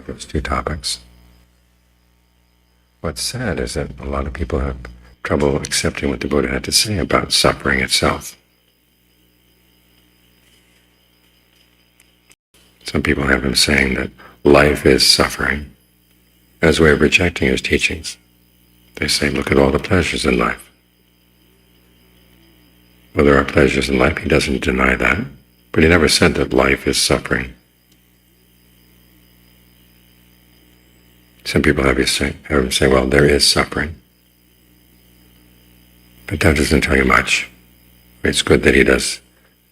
those two topics. What's sad is that a lot of people have trouble accepting what the Buddha had to say about suffering itself. Some people have him saying that life is suffering as a way of rejecting his teachings. They say, look at all the pleasures in life. Well, there are pleasures in life, he doesn't deny that, but he never said that life is suffering. Some people have him say, well, there is suffering. But that doesn't tell you much. It's good that he does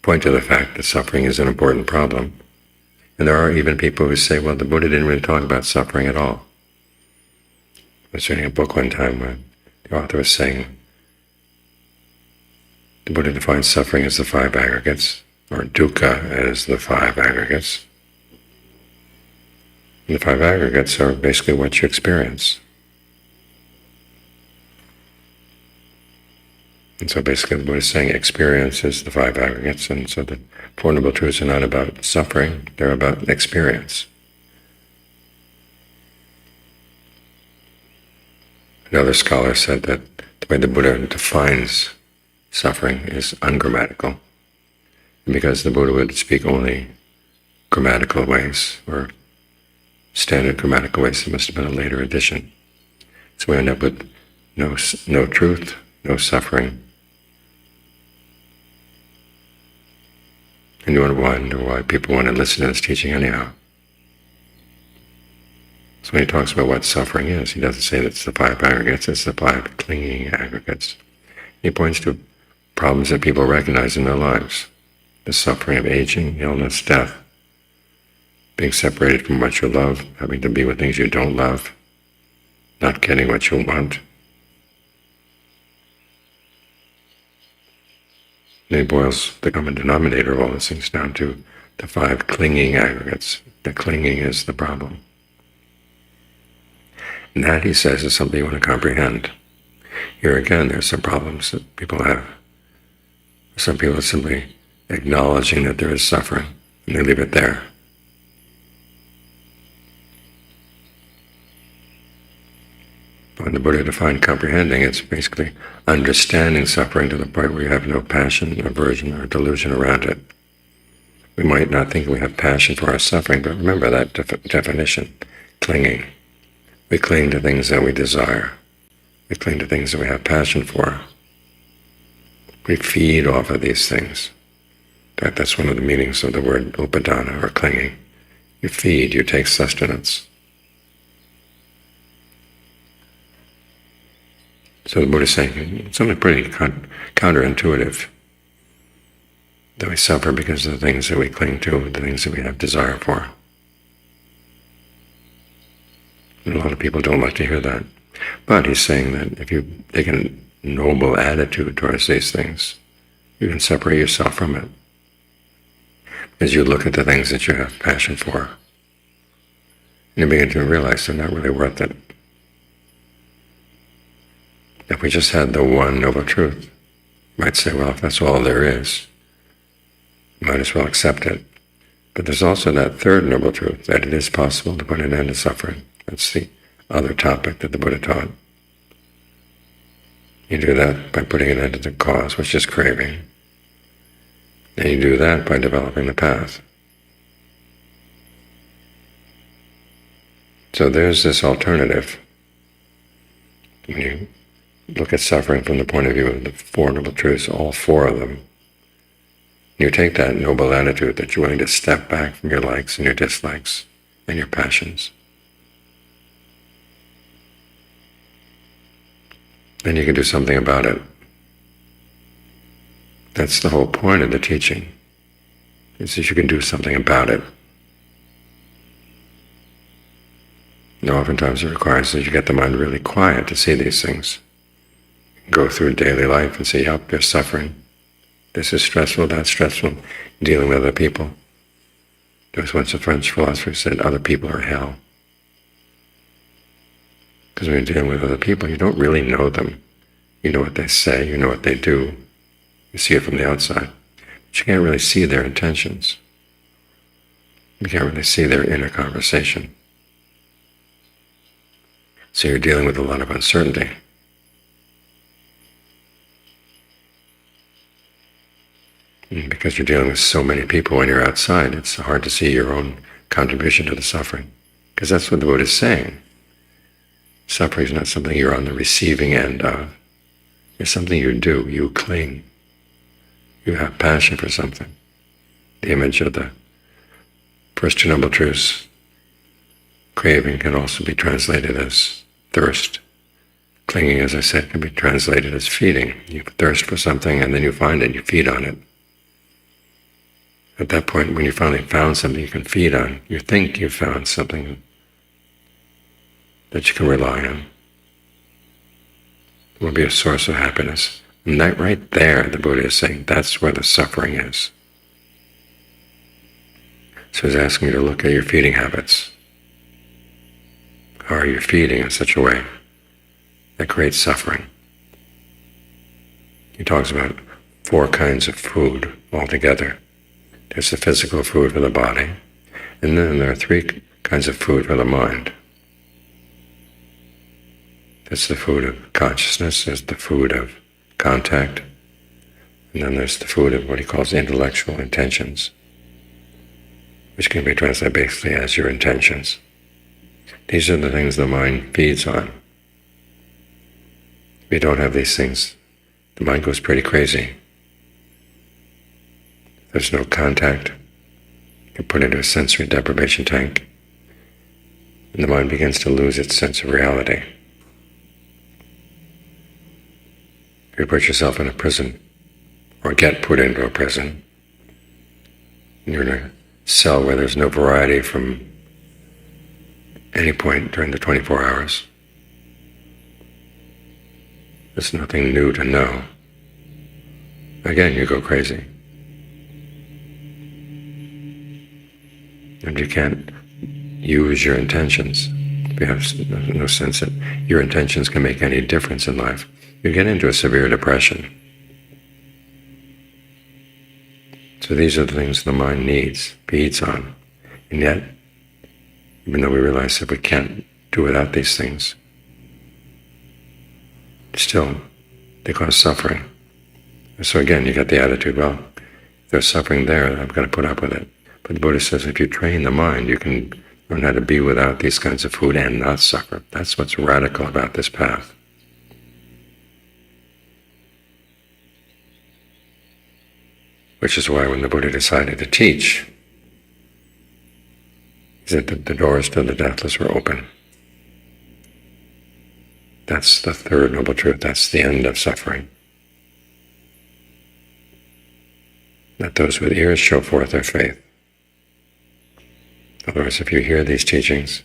point to the fact that suffering is an important problem. And there are even people who say, well, the Buddha didn't really talk about suffering at all. I was reading a book one time where the author was saying the Buddha defines suffering as the five aggregates, or dukkha as the five aggregates. And the five aggregates are basically what you experience. And so basically the Buddha is saying experience is the five aggregates, and so the Four Noble Truths are not about suffering, they're about experience. Another scholar said that the way the Buddha defines suffering is ungrammatical, and because the Buddha would speak only grammatical ways, or standard grammatical ways, it must have been a later addition. So we end up with no truth, no suffering. And you wonder why people want to listen to this teaching anyhow. So when he talks about what suffering is, he doesn't say that it's the five aggregates, it's the five clinging aggregates. He points to problems that people recognize in their lives. The suffering of aging, illness, death, being separated from what you love, having to be with things you don't love, not getting what you want. And he boils the common denominator of all these things down to the five clinging aggregates. The clinging is the problem. And that, he says, is something you want to comprehend. Here again, there's some problems that people have. Some people are simply acknowledging that there is suffering, and they leave it there. When the Buddha defined comprehending, it's basically understanding suffering to the point where you have no passion, aversion, or delusion around it. We might not think we have passion for our suffering, but remember that definition, clinging. We cling to things that we desire. We cling to things that we have passion for. We feed off of these things. In fact, that's one of the meanings of the word upadana, or clinging. You feed, you take sustenance. So the Buddha is saying something pretty counterintuitive, that we suffer because of the things that we cling to, the things that we have desire for. And a lot of people don't like to hear that. But he's saying that if you take a noble attitude towards these things, you can separate yourself from it. As you look at the things that you have passion for, and you begin to realize they're not really worth it. If we just had the one noble truth, you might say, well, if that's all there is, you might as well accept it. But there's also that third noble truth, that it is possible to put an end to suffering. That's the other topic that the Buddha taught. You do that by putting an end to the cause, which is craving. And you do that by developing the path. So there's this alternative. When you look at suffering from the point of view of the Four Noble Truths, all four of them, you take that noble attitude that you're willing to step back from your likes and your dislikes and your passions. Then you can do something about it. That's the whole point of the teaching, is that you can do something about it. And oftentimes it requires that you get the mind really quiet to see these things. Go through daily life and say, yep, there's suffering. This is stressful, that's stressful. Dealing with other people. There was once a French philosopher who said, other people are hell. Because when you're dealing with other people, you don't really know them. You know what they say, you know what they do. You see it from the outside. But you can't really see their intentions. You can't really see their inner conversation. So you're dealing with a lot of uncertainty. And because you're dealing with so many people when you're outside, it's hard to see your own contribution to the suffering. Because that's what the Buddha is saying. Suffering is not something you're on the receiving end of. It's something you do. You cling. You have passion for something. The image of the first two noble truths, craving, can also be translated as thirst. Clinging, as I said, can be translated as feeding. You thirst for something and then you find it, you feed on it. At that point, when you finally found something you can feed on, you think you've found something that you can rely on. It will be a source of happiness. And that right there, the Buddha is saying, that's where the suffering is. So he's asking you to look at your feeding habits. How are you feeding in such a way that creates suffering? He talks about 4 kinds of food altogether. There's the physical food for the body, and then there are 3 kinds of food for the mind. There's the food of consciousness, there's the food of contact, and then there's the food of what he calls intellectual intentions, which can be translated basically as your intentions. These are the things the mind feeds on. If you don't have these things, the mind goes pretty crazy. There's no contact. You're put into a sensory deprivation tank, and the mind begins to lose its sense of reality. If you put yourself in a prison, or get put into a prison, and you're in a cell where there's no variety from any point during the 24 hours, there's nothing new to know. Again, you go crazy. And you can't use your intentions. If you have no sense that your intentions can make any difference in life, you get into a severe depression. So these are the things the mind needs, feeds on. And yet, even though we realize that we can't do without these things, still, they cause suffering. And so again, you get the attitude, well, if there's suffering there, I'm going to put up with it. But the Buddha says if you train the mind, you can learn how to be without these kinds of food and not suffer. That's what's radical about this path. Which is why when the Buddha decided to teach, he said that the doors to the deathless were open. That's the third noble truth. That's the end of suffering. Let those with ears show forth their faith. In other words, if you hear these teachings,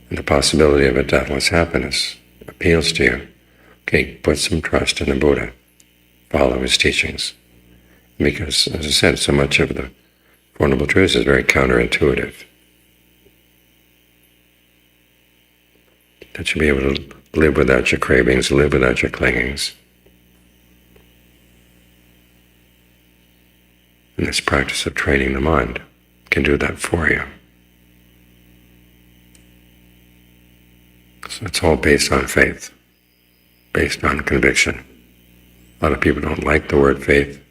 and the possibility of a deathless happiness appeals to you, okay, put some trust in the Buddha. Follow his teachings. Because, as I said, so much of the Four Noble Truths is very counterintuitive. That you'll be able to live without your cravings, live without your clingings. And this practice of training the mind can do that for you. So it's all based on faith, based on conviction. A lot of people don't like the word faith.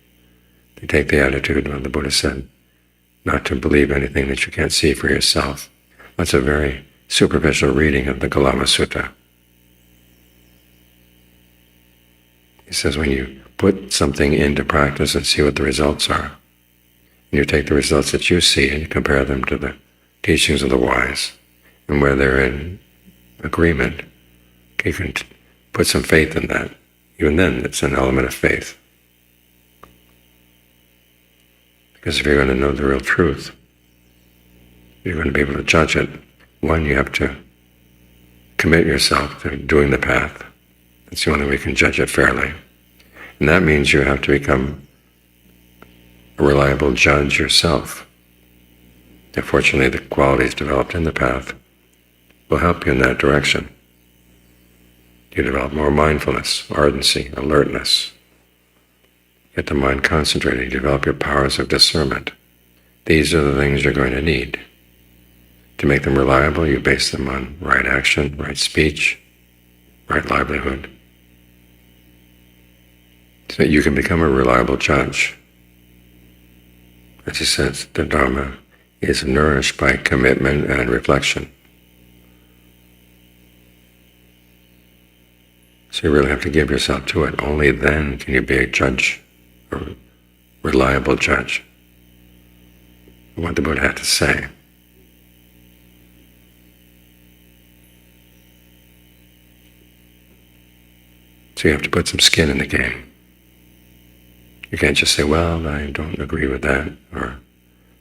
They take the attitude, well, the Buddha said, not to believe anything that you can't see for yourself. That's a very superficial reading of the Kalama Sutta. He says when you put something into practice and see what the results are, and you take the results that you see and you compare them to the teachings of the wise, and where they're in agreement, you can put some faith in that. Even then, it's an element of faith. Because if you're going to know the real truth, you're going to be able to judge it. One, you have to commit yourself to doing the path. That's the only way you can judge it fairly. And that means you have to become a reliable judge yourself. And fortunately, the qualities developed in the path will help you in that direction. You develop more mindfulness, ardency, alertness. Get the mind concentrated, you develop your powers of discernment. These are the things you're going to need To make them reliable, you base them on right action, right speech, right livelihood, so that you can become a reliable judge. As he says, the Dharma is nourished by commitment and reflection. So you really have to give yourself to it. Only then can you be a judge, a reliable judge of what the Buddha had to say. So you have to put some skin in the game. You can't just say, well, I don't agree with that, or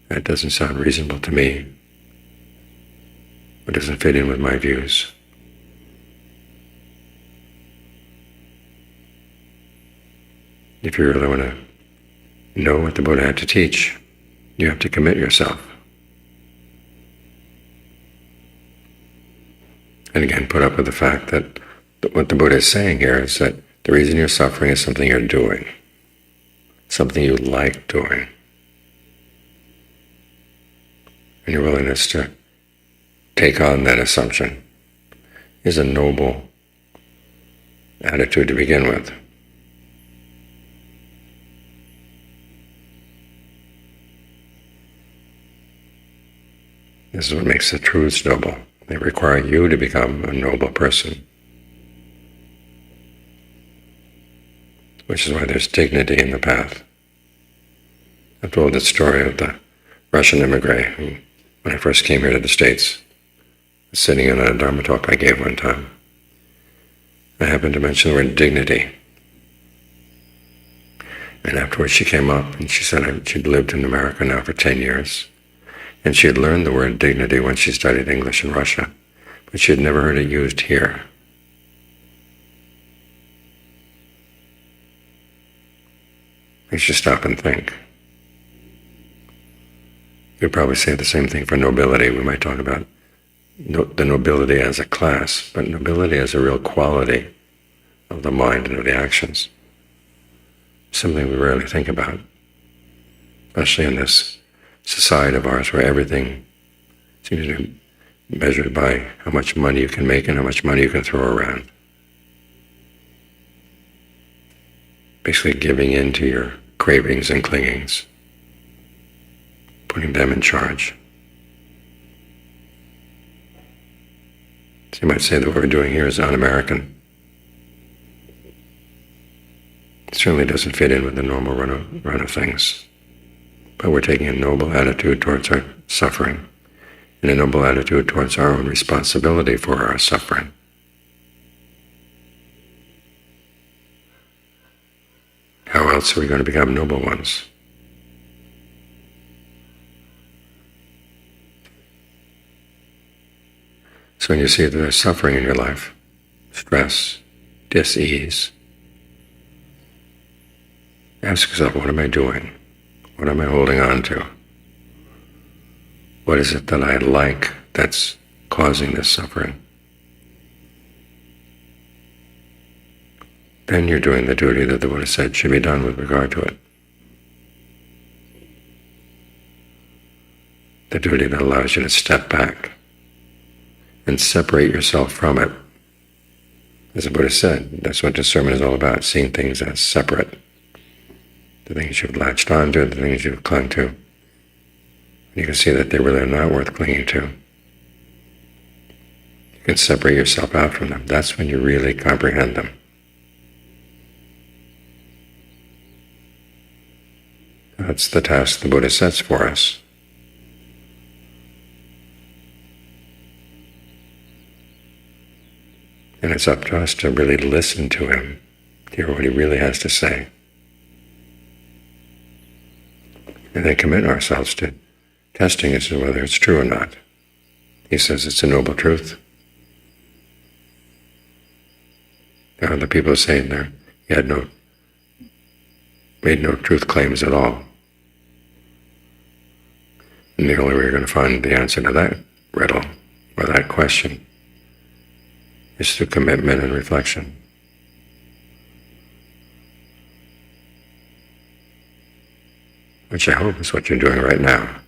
that doesn't sound reasonable to me, or doesn't fit in with my views. If you really want to know what the Buddha had to teach, you have to commit yourself. And again, put up with the fact that what the Buddha is saying here is that the reason you're suffering is something you're doing, something you like doing. And your willingness to take on that assumption is a noble attitude to begin with. This is what makes the truths noble. They require you to become a noble person. Which is why there's dignity in the path. I've told the story of the Russian immigrant who, when I first came here to the States, was sitting in a Dharma talk I gave one time. I happened to mention the word dignity. And afterwards she came up and she said she'd lived in America now for 10 years. And she had learned the word dignity when she studied English in Russia, but she had never heard it used here. Makes you stop and think. You'd probably say the same thing for nobility. We might talk about the nobility as a class, but nobility as a real quality of the mind and of the actions. Something we rarely think about, especially in this society of ours where everything seems to be measured by how much money you can make and how much money you can throw around. Basically giving in to your cravings and clingings, putting them in charge. So you might say that what we're doing here is un-American. It certainly doesn't fit in with the normal run of things. But we're taking a noble attitude towards our suffering, and a noble attitude towards our own responsibility for our suffering. How else are we going to become noble ones? So when you see that there's suffering in your life, stress, dis-ease, ask yourself, what am I doing? What am I holding on to? What is it that I like that's causing this suffering? Then you're doing the duty that the Buddha said should be done with regard to it. The duty that allows you to step back and separate yourself from it. As the Buddha said, that's what discernment is all about, seeing things as separate. The things you've latched onto, the things you've clung to. You can see that they really are not worth clinging to. You can separate yourself out from them. That's when you really comprehend them. That's the task the Buddha sets for us. And it's up to us to really listen to him, hear what he really has to say. And then commit ourselves to testing as to whether it's true or not. He says it's a noble truth. There are other people saying there he had made no truth claims at all. And the only way you're going to find the answer to that riddle, or that question, is through commitment and reflection. Which I hope is what you're doing right now.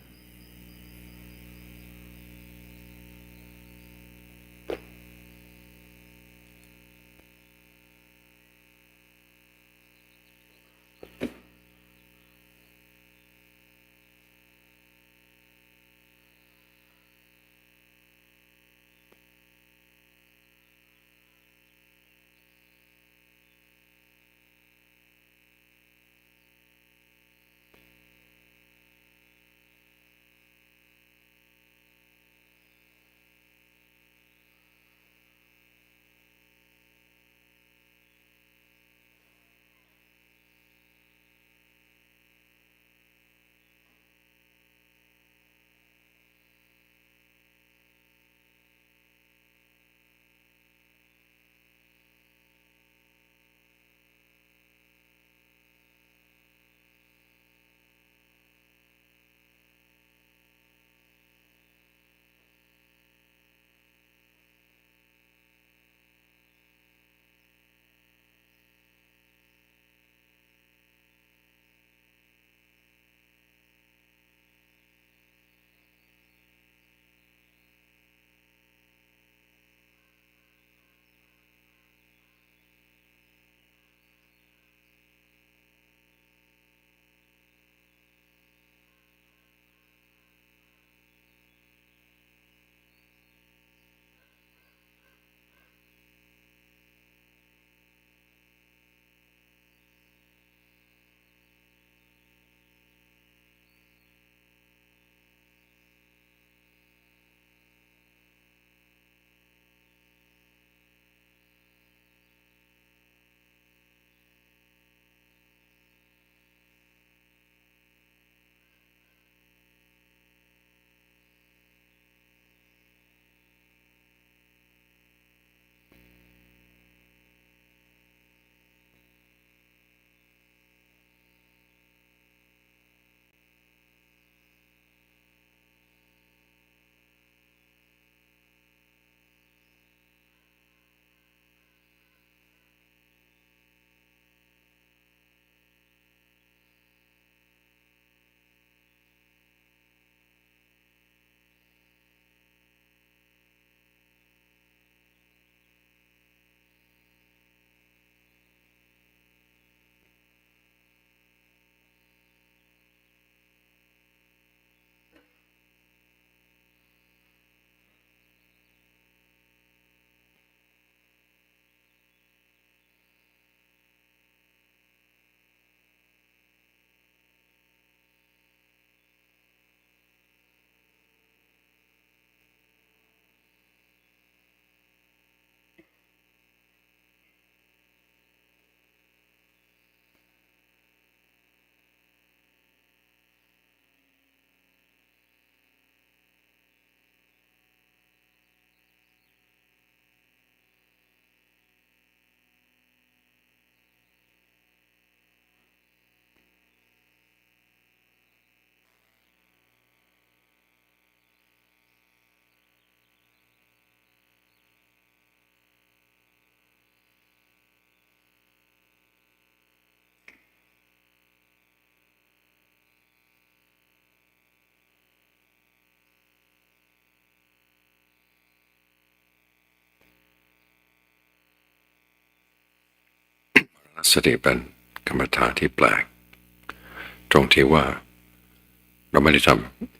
สติเป็นกรรมฐานที่แปลกตรงที่ว่าเราไม่ได้ท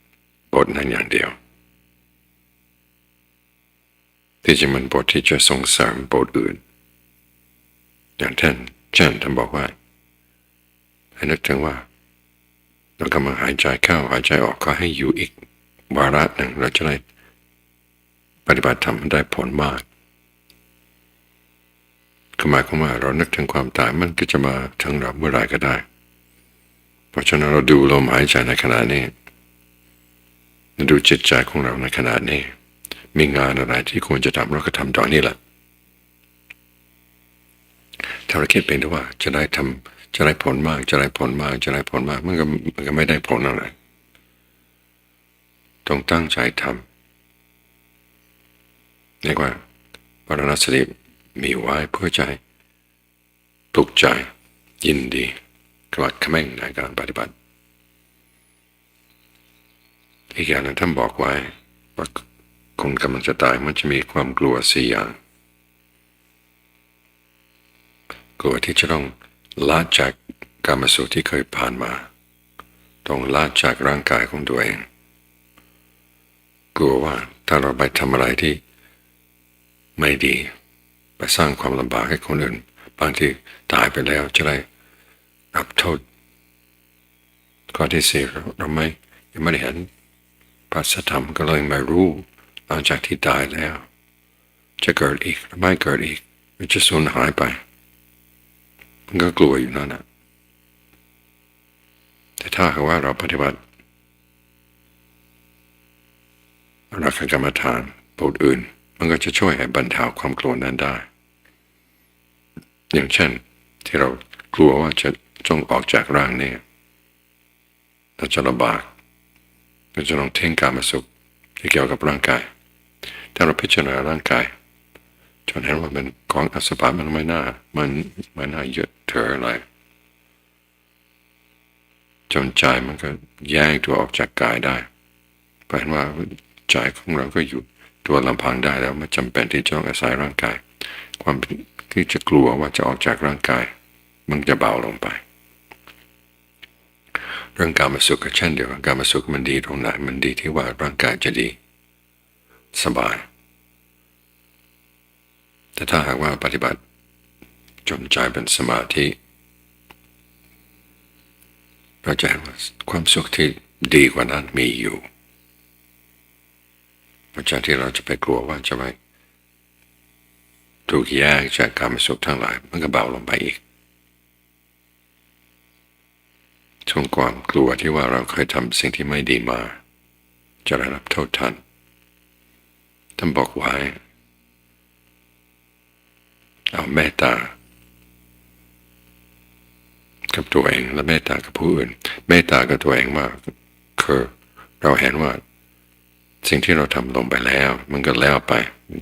ำบทนั้นอย่างเดียวที่จริงมันบทที่จะส่งเสริมบทอื่นอย่างเช่นท่านบอกว่าให้นึกถึงว่าเรากำลังหายใจเข้าหายใจออกก็ให้อยู่อีกวาระหนึ่งเราจะได้ปฏิบัติธรรมได้ผลมากคือหมายความว่าเรานึกถึงความตายมันก็จะมาถึงเราเมื่อไรก็ได้เพราะฉะนั้นเราดูลมหายใจในขณะนี้ดูจิตใจของเราในขณะนี้มีงานอะไรที่ควรจะทำเราก็ทำตอนนี้แหละถ้าเราคิดเป็นว่าจะได้ผลมากจะได้ผลมากจะได้ผลมากมันก็ไม่ได้ผลอะไรต้องตั้งใจทำเรียกว่าปรณสติมีไว้เพื่อใจปลุกใจยินดีกลัดเขม่งในการปฏิบัติอีกอย่างนึงท่านบอกไว้ว่าคนกำลังจะตายมันจะมีความกลัว4 อย่างกลัวที่จะต้องละจากกรรมสุขที่เคยผ่านมาต้องละจากร่างกายของตัวเองกลัวว่าถ้าเราไปทำอะไรที่ไม่ดีไปสร้างความลำบากให้คนอื่นบางทีตายไปแล้วจะได้รับโทษข้อที่ 4เรายังไม่ได้เห็นพระธรรมก็เลยไม่รู้หลังจากที่ตายแล้วจะเกิดอีกหรือไม่เกิดอีกมันจะสูญหายไปมันก็กลัวอยู่นั่นนะแต่ถ้าหากว่าเราปฏิบัติรักษากรรมฐานบทอื่นมันก็จะช่วยให้บรรเทาความกลัวนั้นได้อย่างเช่นที่เรากลัวว่าจะจงออกจากร่างนี้เราจะลำบากเราจะต้องทิ้งกามสุขที่เกี่ยวกับร่างกายถ้าเราพิจารณาร่างกายจนเห็นว่าเป็นของอสุภะมันไม่น่ายึดถืออะไรจนใจมันก็แยกตัวออกจากกายได้เพราะเห็นว่าใจของเราก็อยู่ตัวลำพังได้แล้วไม่จำเป็นที่จะต้องอาศัยร่างกายความที่จะกลัวว่าจะออกจากร่างกายมันจะเบาลงไปเรื่องกามสุขก็เช่นเดียวกันกามสุขมันดีตรงไหนมันดีที่ว่าร่างกายจะดีสบายแต่ถ้าหากว่าปฏิบัติจนใจเป็นสมาธิเราจะเห็นว่าความสุขที่ดีกว่านั้นมีอยู่เพราะฉะนั้นที่เราจะไปกลัวว่าจะไปถูกแยกจากกามสุขทั้งหลายมันก็เบาลงไปอีกช่วงความกลัวที่ว่าเราเคยทำสิ่งที่ไม่ดีมาจะได้รับโทษทันท่านบอกไว้เอาเมตตากับตัวเองและเมตตากับผู้อื่นเมตตากับตัวเองว่าคือเราเห็นว่าสิ่งที่เราทำลงไปแล้วมันก็แล้วไป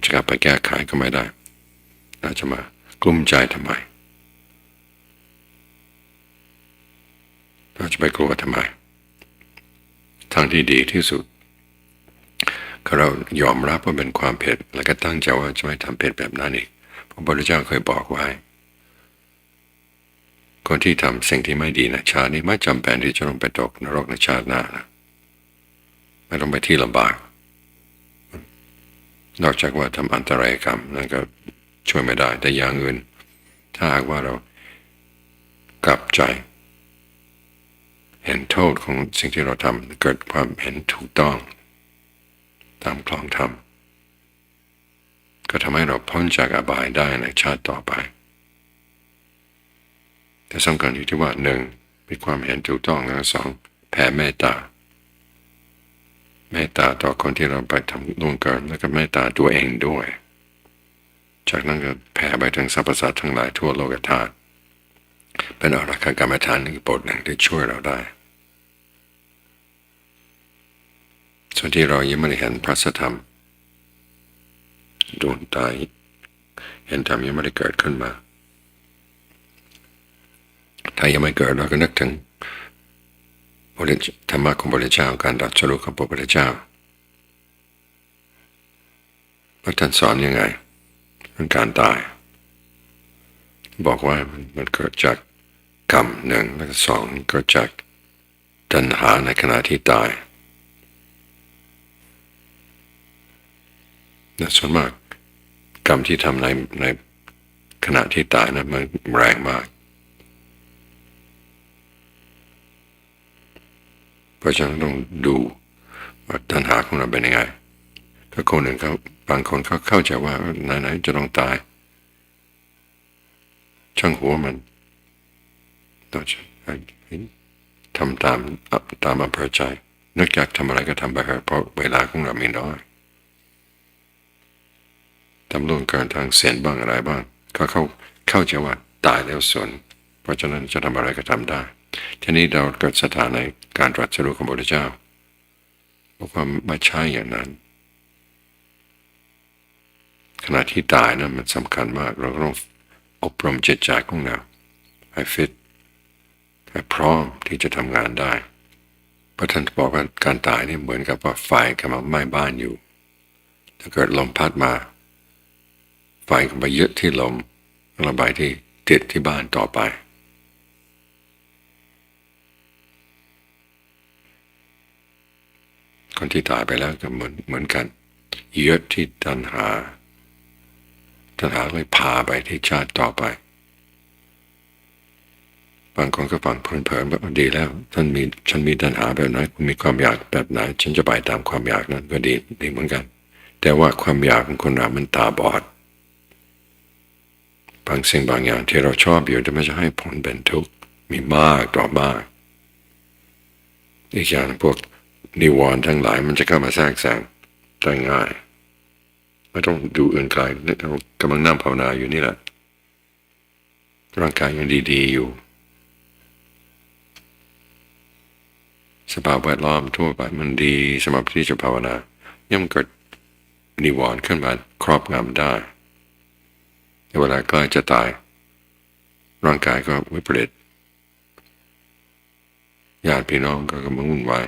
จะกลับไปแก้ไขก็ไม่ได้เราจะมากลุ้มใจทำไมเราจะไปกลัวทำไมทางที่ดีที่สุดก็เรายอมรับว่าเป็นความผิดแล้วก็ตั้งใจว่าจะไม่ทำผิดแบบนั้นอีกพระพุทธเจ้าเคยบอกไว้คนที่ทำสิ่งที่ไม่ดีในชาตินี้ไม่จำเป็นที่จะต้องไปตกนรกในชาติหน้านะไม่ต้องไปที่ลำบากนอกจากว่าทำอันตรายกรรมนั่นก็ช่วยไม่ได้แต่อย่างอื่นถ้าหากว่าเรากลับใจเห็นโทษของสิ่งที่เราทำเกิดความเห็นถูกต้องตามคลองธรรมก็ทำให้เราพ้นจากอบายได้ในชาติต่อไปแต่สำคัญอยู่ที่ว่า1มีความเห็นถูกต้องและ2แผ่เมตตาต่อคนที่เราไปทำล่วงเกินแล้วก็เมตตาตัวเองด้วยจากนั้นก็แผ่ไปถึงสรรพสัตว์ทั้งหลายทั่วโลกธาตุเป็นอรหัตกรรมฐานบทหนึ่งที่ช่วยเราได้ส่วนที่เรายังไม่ได้เห็นพระธรรมดวงตาเห็นธรรมยังไม่ได้เกิดขึ้นมาถ้ายังไม่เกิดเราก็นึกถึงธรรมะของพระพุทธเจ้าการตรัสรู้ของพระพุทธเจ้าว่าท่านสอนยังไงเรื่องการตาย บอกว่ามันเกิดจากกรรมหนึ่งและสองเกิดจากตัณหาในขณะที่ตายและส่วนมากกรรมที่ทำในขณะที่ตายนั้นมันแรงมากเพราะฉะนั้นต้องดูว่าตัณหาของเราเป็นยังไงถ้าคนหนึ่งเขาบางคนเขาเข้าใจว่าไหนๆจะต้องตายช่างหัวมันต้องทำตามอำเภอใจนึกอยากทำอะไรก็ทำไปเถอะเพราะเวลาของเรามีน้อยทำล่วงเกินทางเสียนบ้างอะไรบ้างก็เข้าใจว่าตายแล้วส่วนเพราะฉะนั้นจะทำอะไรก็ทำได้ทีนี้เราเกิดศรัทธาในการตรัสรู้ของพระพุทธเจ้าบอกว่าไม่ใช่อย่างนั้นขณะที่ตายนะมันสำคัญมากเราต้องอบรมจิตใจของเราให้ฟิตให้พร้อมที่จะทำงานได้พระท่านบอกว่าการตายนี่เหมือนกับว่าไฟกำลังไหม้บ้านอยู่ถ้าเกิดลมพัดมาไฟก็ไปยึดที่ลมระบายที่ติดที่บ้านต่อไปคนที่ตายไปแล้วก็เหมือนกันยึดที่ตัณหาเลยพาไปที่ชาติต่อไปบางคนก็ฟังเพลินๆแบบดีแล้วฉันมีตัณหาแบบไหนคุณมีความอยากแบบไหนฉันจะไปตามความอยากนั้นก็ดีเหมือนกันแต่ว่าความอยากของคนเรามันตาบอดบางสิ่งบางอย่างที่เราชอบอยู่แต่ไม่จะให้ผลเป็นทุกข์มีมากต่อมากอีกอย่างพวกนิวรณ์ทั้งหลายมันจะเข้ามาแทรกแซงได้ง่ายไม่ต้องดูอื่นไกลเรากำลังนั่งภาวนาอยู่นี่แหละร่างกายยังดีๆอยู่สภาพแวดล้อมทั่วไปมันดีสำหรับที่จะภาวนาย่อมเกิดนิวรณ์ขึ้นมาครอบงำได้เวลาใกล้จะตายร่างกายก็วิปริตญาติพี่น้องก็กำลังวุ่นวาย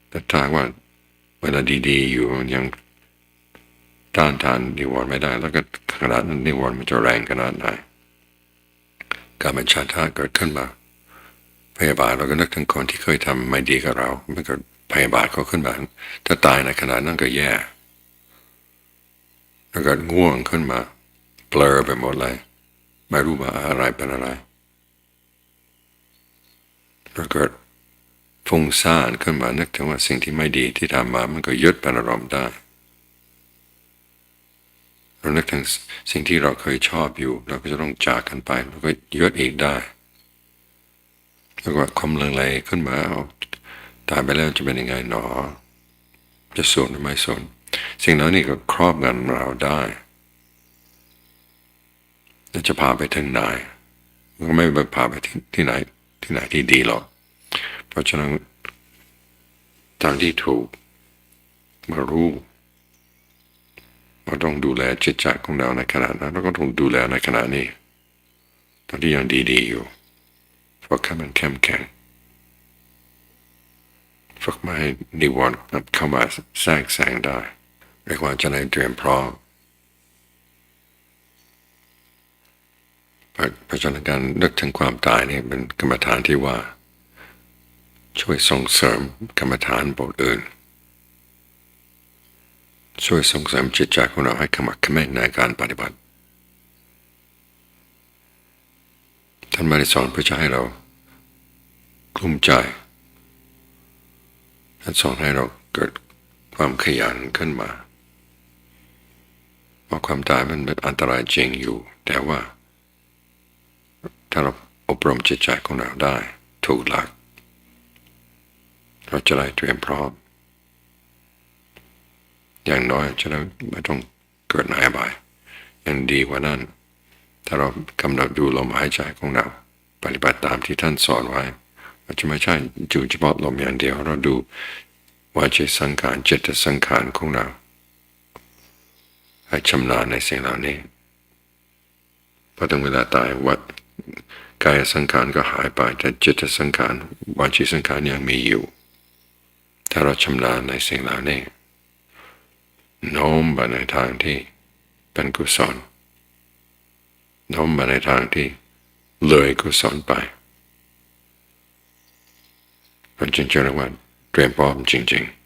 แต่ถ้าว่าเวลาดีๆอยู่ยังต้านทานนิวรณ์ไม่ได้แล้วก็ขนาดนั้นนิวรณ์มันจะแรงขนาดไหนการบัญชาถ้าเกิดขึ้นมาพยาบาทเราก็นึกถึงคนที่เคยทำไม่ดีกับเรามันก็พยาบาทเขาขึ้นมาถ้าตายในขณะนั้นก็แย่แล้วก็ง่วงขึ้นมาเบลอไปหมดเลยไม่รู้ว่าอะไรเป็นอะไรแล้วเกิดฟุ้งซ่านขึ้นมานึกถึงว่าสิ่งที่ไม่ดีที่ทำมามันก็ยึดเป็นอารมณ์ได้เรานึกถึงสิ่งที่เราเคยชอบอยู่เราก็จะต้องจากกันไปแล้วก็ยึดอีกได้แล้วก็ความลังเลขึ้นมาตายไปแล้วจะเป็นยังไงหนอจะสูญหรือไม่สูญสิ่งนั้นนี่ก็ครอบงำเราได้จะพาไปถึงไหนมันก็ไม่ไปพาไปที่ไหนที่ดีหรอกเพราะฉะนั้นทางที่ถูกมารู้เราต้องดูแลจิตใจของเราในขณะนั้นเราก็ต้องดูแลในขณะนี้ตอนที่ยังดีๆอยู่ฝึกให้มันเข้มแข็งฝึกไม่ให้นิวรณ์เข้ามาแทรกแซงได้เรียกว่าจะได้เตรียมพร้อมเพราะฉะนั้นการนึกถึงความตายนี่เป็นกรรมฐานที่ว่าช่วยส่งเสริมกรรมฐานบทอื่นช่วยส่งเสริมจิตใจของเราให้ขมักเขม้นในการปฏิบัติท่านไม่ได้สอนเพื่อจะให้เรากลุ้มใจท่านสอนให้เราเกิดความขยันขึ้นมาว่าความตายมันเป็นอันตรายจริงอยู่แต่ว่าถ้าเราอบรมจิตใจของเราได้ถูกหลักเราจะได้เตรียมพร้อมอย่างน้อยจะได้ไม่ต้องเกิดในอบายยังดีกว่านั้นถ้าเรากำหนดดูลมหายใจของเราปฏิบัติตามที่ท่านสอนไว้อาจจะไม่ใช่ดูเฉพาะลมอย่างเดียวเราดูวาจีสังขารจิตสังขารของเราให้ชำนาญในสิ่งเหล่านี้พอถึงเวลาตายวัดกายสังขารก็หายไปแต่จิตสังขารวาจีสังขารยังมีอยู่ถ้าเราชำนาญในสิ่งเหล่านี้โน้มไปในทางที่เป็นกุศล โน้มมาในทางที่เลยกุศลไปมันจึงจะเรียกว่าเตรียมพร้อมจริงๆ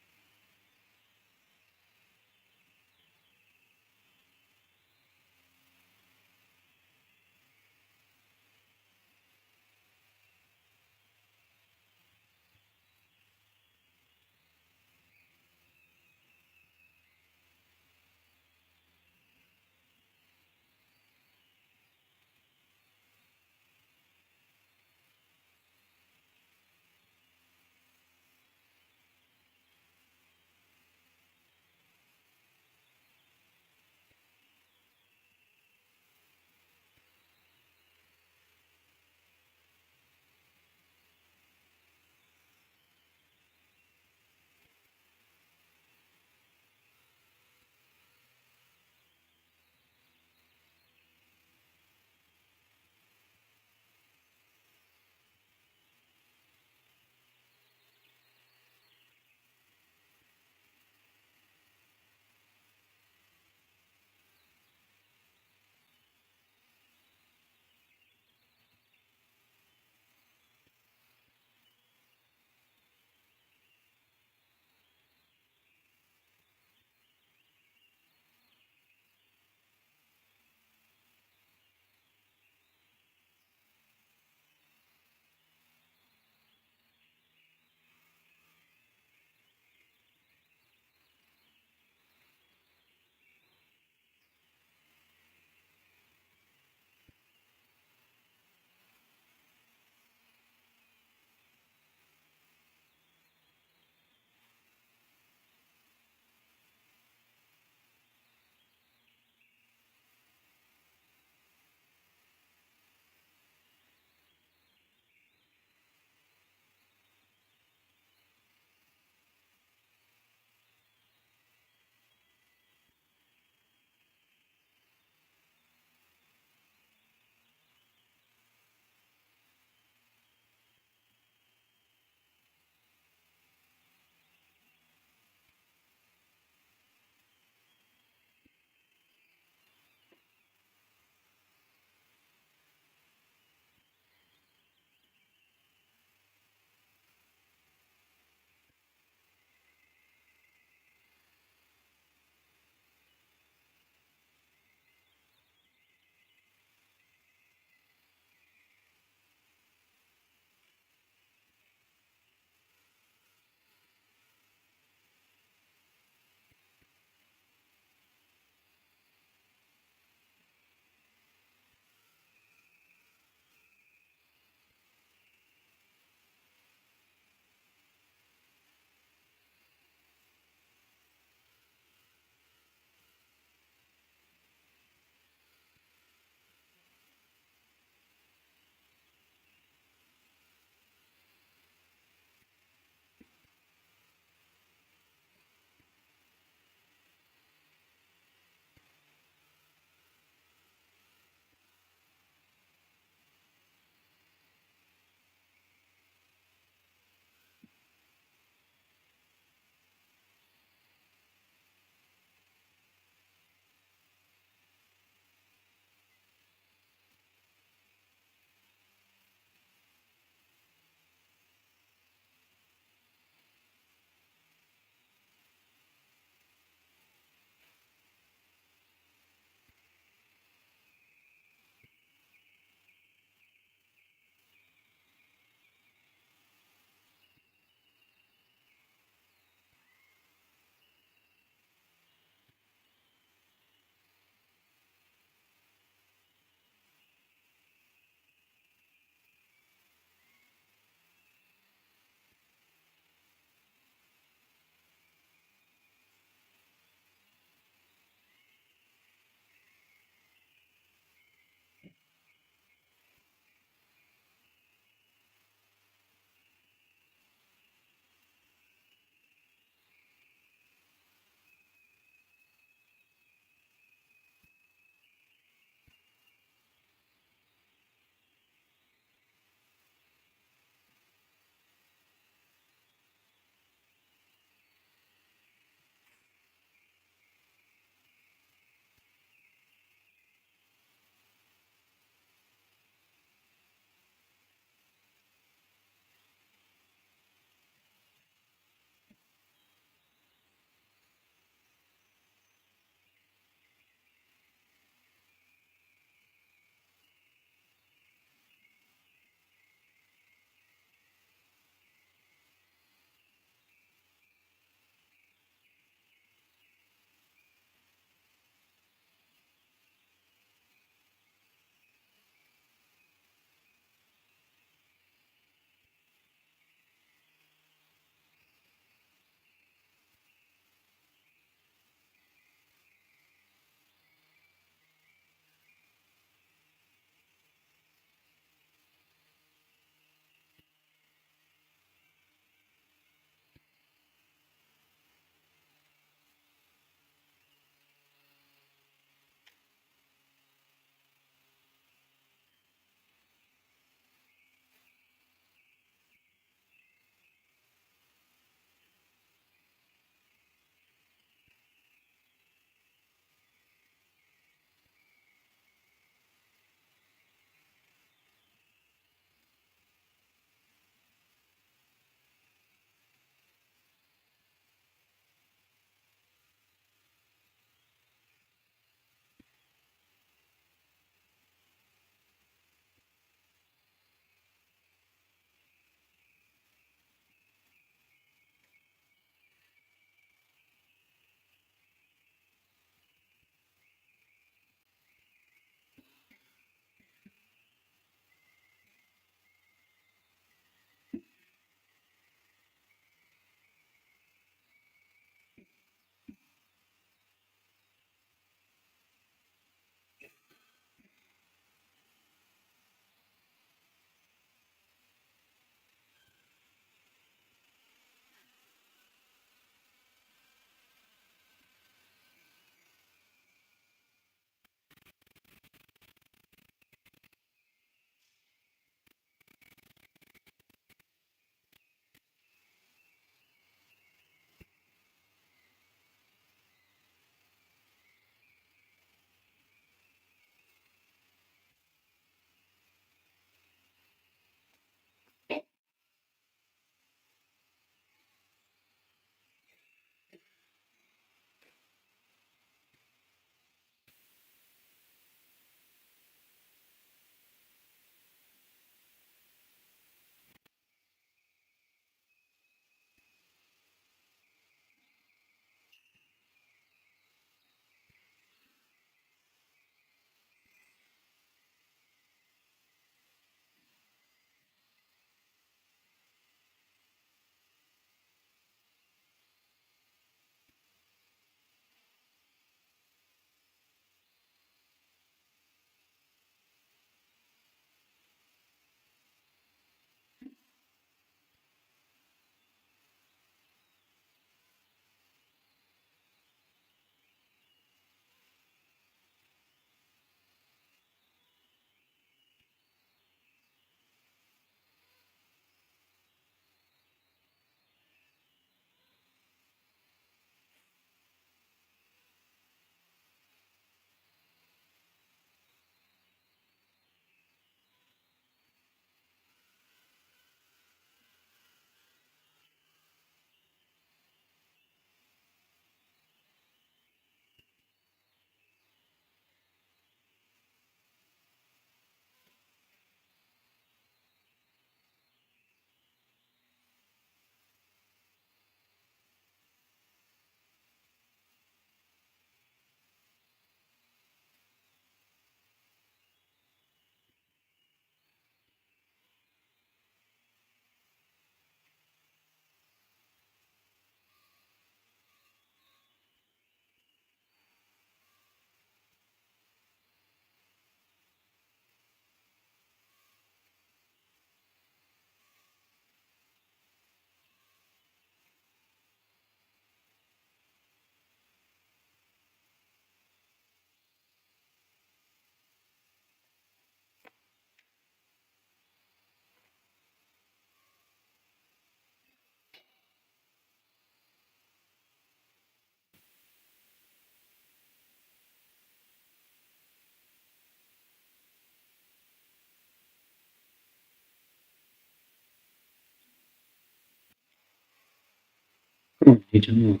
ก่อนที่จะออก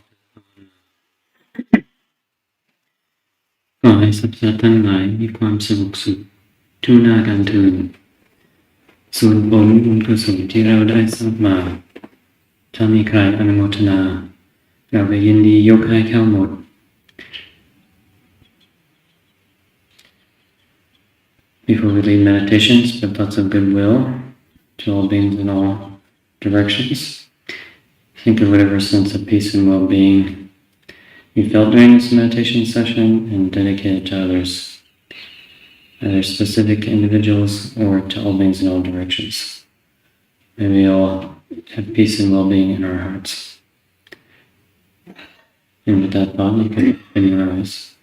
ขอให้สรรพสัตว์ทั้งหลายมีความสงบสุขทั่วหน้ากันเถิดส่วนผลบุญกุศลที่เราได้สร้างมาถ้ามีใครอนุโมทนาเราก็ยินดียกให้เข้าหมด Before we lead meditations, with thoughts of goodwill to all beings in all directions, think of whatever sense of peace and well-being you felt during this meditation session and dedicate it to others, either specific individuals or to all beings in all directions. May we all have peace and well-being in our hearts. And with that thought, you can open your eyes.